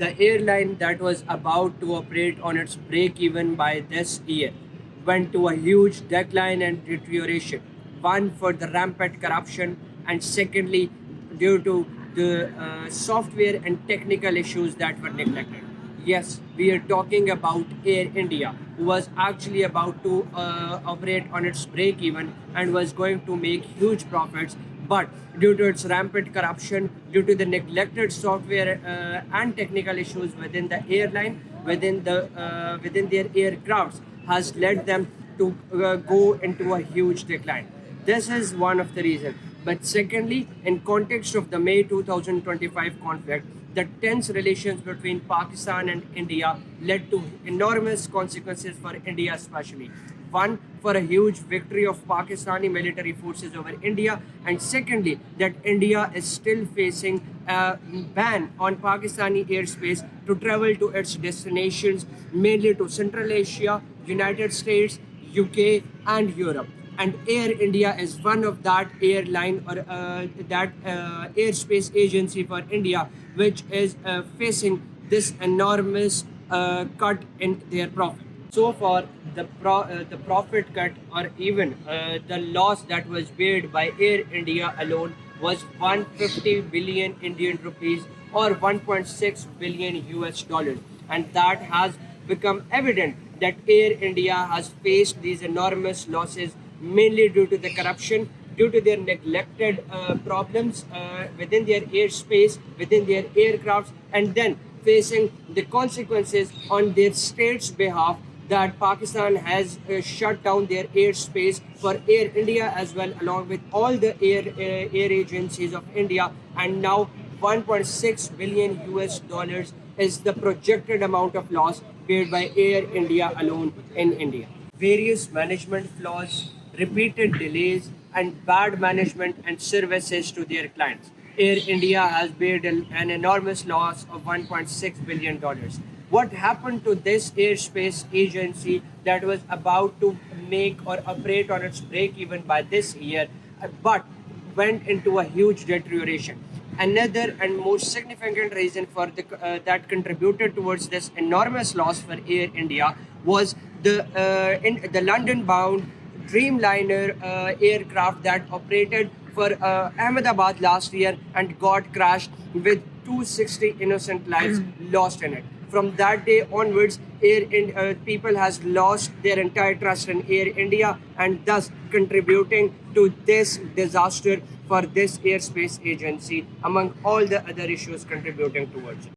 the airline that was about to operate on its break even by this year went to a huge decline and deterioration. One, for the rampant corruption, and secondly, due to the software and technical issues that were neglected. Yes, we are talking about Air India, who was actually about to operate on its break even and was going to make huge profits. But due to its rampant corruption, due to the neglected software and technical issues within the airline, within their aircrafts, has led them to go into a huge decline. This is one of the reasons. But secondly, in context of the May 2025 conflict, the tense relations between Pakistan and India led to enormous consequences for India especially. One, for a huge victory of Pakistani military forces over India, and secondly, that India is still facing a ban on Pakistani airspace to travel to its destinations, mainly to Central Asia, United States, UK, and Europe. And Air India is one of that airline or that airspace agency for India, which is facing this enormous cut in their profit. So far, the profit cut or even the loss that was paid by Air India alone was 150 billion Indian rupees or 1.6 billion US dollars, and that has become evident that Air India has faced these enormous losses mainly due to the corruption, due to their neglected problems within their airspace, within their aircrafts, and then facing the consequences on their state's behalf that Pakistan has shut down their airspace for Air India as well, along with all the air agencies of India, and now 1.6 billion US dollars is the projected amount of loss paid by Air India alone in India. Various management flaws, repeated delays, and bad management and services to their clients. Air India has paid an enormous loss of $1.6 billion. What happened to this airspace agency that was about to make or operate on its break even by this year, but went into a huge deterioration? Another and most significant reason for that contributed towards this enormous loss for Air India was the London-bound Dreamliner aircraft that operated for Ahmedabad last year and got crashed with 260 innocent lives lost in it. From that day onwards, people has lost their entire trust in Air India, and thus contributing to this disaster for this airspace agency, among all the other issues contributing towards it.